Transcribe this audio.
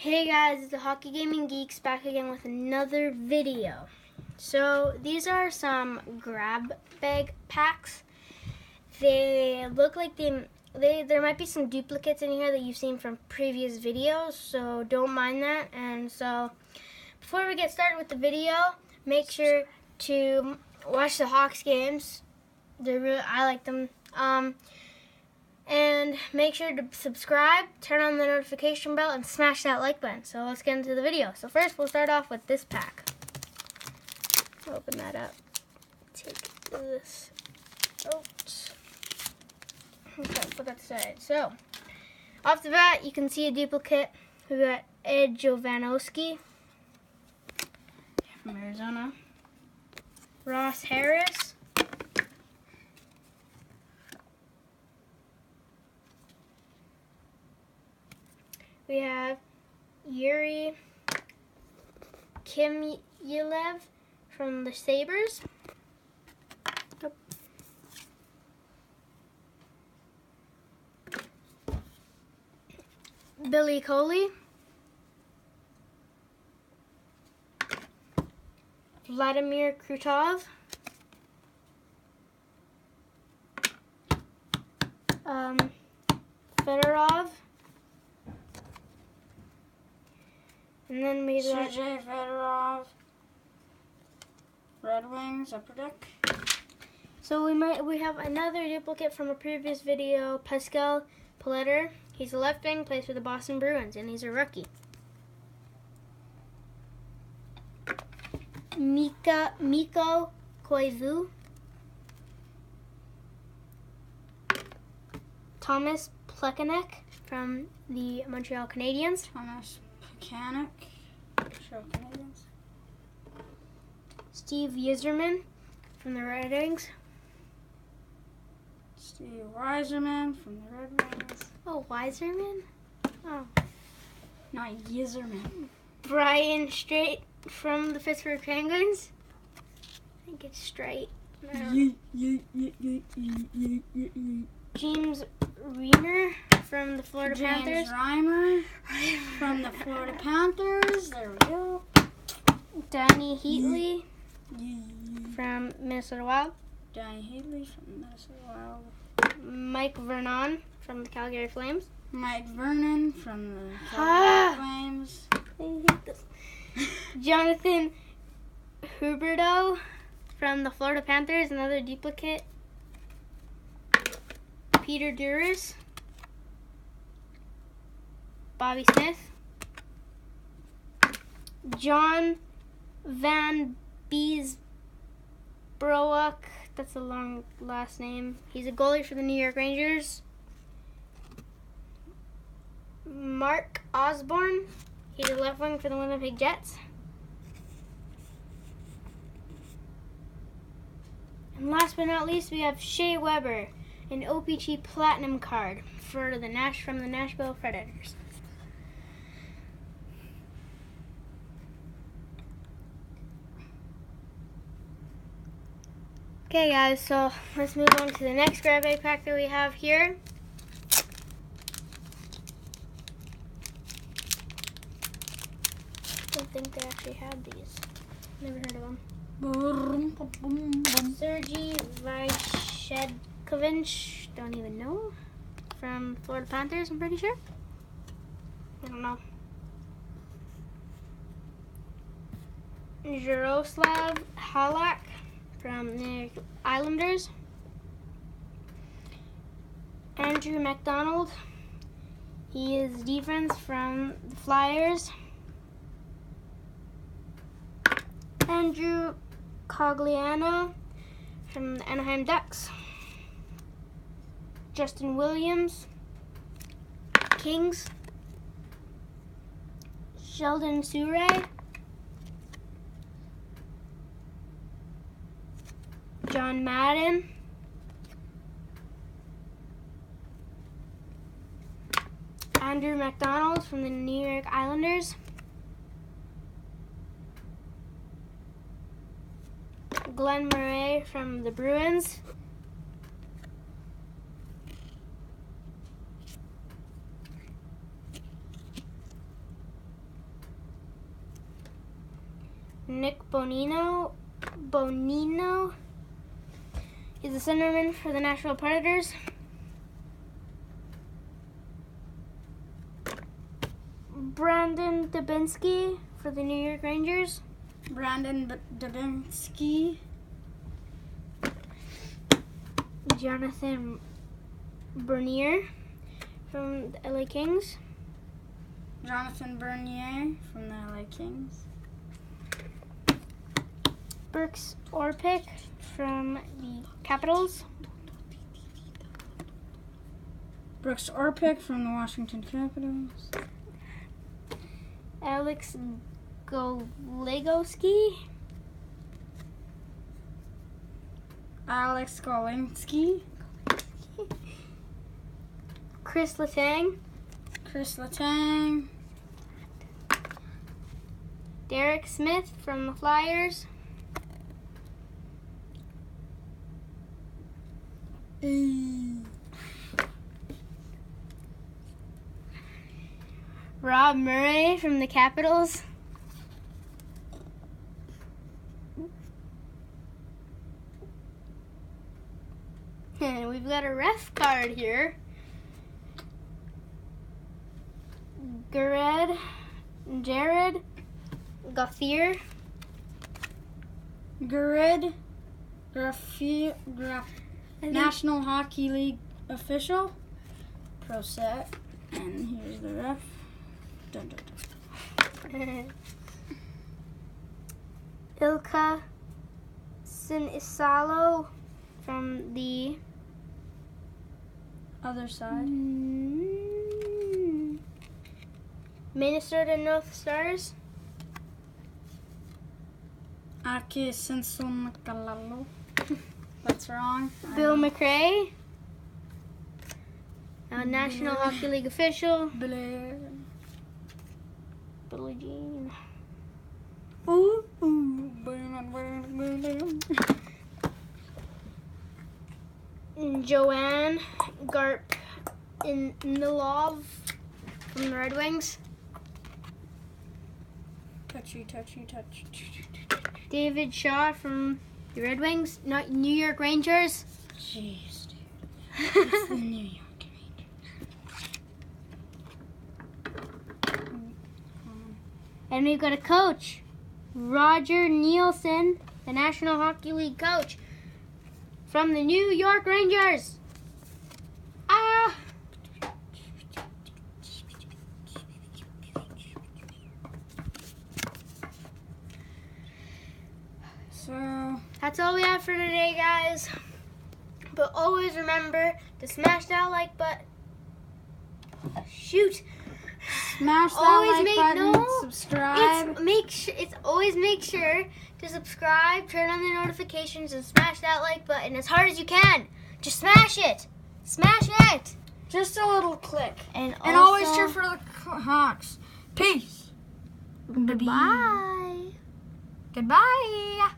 Hey guys, it's the Hockey Gaming Geeks back again with another video. So these are some grab bag packs. They look like there might be some duplicates in here that you've seen from previous videos, so don't mind that. And so before we get started with the video, make sure to watch the Hawks games. I like them. And make sure to subscribe, turn on the notification bell, and smash that like button. So let's get into the video. So first we'll start off with this pack. Open that up. Take this out. Okay, put that aside. So, off the bat, you can see a duplicate. We got Ed Jovanovski from Arizona. Ross Harris. We have Yuri Kimyelev from the Sabres. Billy Coley. Vladimir Krutov. Fedorov. And then we got Sergei Fedorov, Red Wings, Upper Deck. So we have another duplicate from a previous video, Pascal Paletter. He's a left wing, plays for the Boston Bruins, and he's a rookie. Mikko Koivu. Thomas Plekanec from the Montreal Canadiens. Thomas Plekanec, Montreal Canadiens. Steve Yzerman from the Red Wings. Steve Yzerman from the Red Wings. Oh, Yzerman? Oh. Not Yzerman. Brian Straight from the Pittsburgh Penguins. I think it's Straight. James Reimer from the Florida Panthers. James Reimer from the Florida Panthers. There we go. Danny Heatley from Minnesota Wild. Danny Heatley from Minnesota Wild. Mike Vernon from the Calgary Flames. Mike Vernon from the Calgary Flames. I hate this. Jonathan Huberdeau from the Florida Panthers, another duplicate. Peter Duras. Bobby Smith. John Van Beesbroek. That's a long last name. He's a goalie for the New York Rangers. Mark Osborne. He's a left wing for the Winnipeg Jets. And last but not least, we have Shea Weber, an OPG Platinum card for the from the Nashville Predators. Okay guys, so let's move on to the next grab bag pack that we have here. I don't think they actually had these. Never heard of them. Sergei Vyshedkovich, don't even know. From Florida Panthers, I'm pretty sure. I don't know. Jaroslav Halak from the Islanders. Andrew McDonald. He is defense from the Flyers. Andrew Cogliano from the Anaheim Ducks. Justin Williams, Kings. Sheldon Souray. John Madden. Andrew McDonald from the New York Islanders. Glenn Murray from the Bruins. Nick Bonino. He's the centerman for the Nashville Predators. Brandon Dubinsky for the New York Rangers. Brandon Dubinsky. Jonathan Bernier from the LA Kings. Jonathan Bernier from the LA Kings. Brooks Orpik from the Capitals. Brooks Orpik from the Washington Capitals. Alex Goligoski. Alex Golinsky. Chris Letang. Chris Letang. Derek Smith from the Flyers. Rob Murray from the Capitals. And we've got a ref card here. Jared Gauthier. Jared National Hockey League official. Pro set. And here's the ref. Dun, dun, dun. Ilka Sinisalo from the Other side. Minnesota North Stars. Aki Sensun Kalalo. That's wrong. Bill McRae. National Hockey League official. Blair. Billie Jean. Ooh, ooh, bam. Joanne Garp Nilov from the Red Wings. Touchy. David Shaw from the Red Wings, not New York Rangers. Jeez, dude. It's the New York Rangers. And we've got a coach, Roger Nielsen, the National Hockey League coach from the New York Rangers. Ah! So, That's all we have for today, guys. But always remember to smash that like button. Shoot! smash that Always like make- button, no, subscribe. It's always make sure to subscribe, turn on the notifications, and smash that like button as hard as you can. Just smash it. Smash it. Just a little click. And always also- cheer for the Hawks. Peace. Goodbye. Goodbye.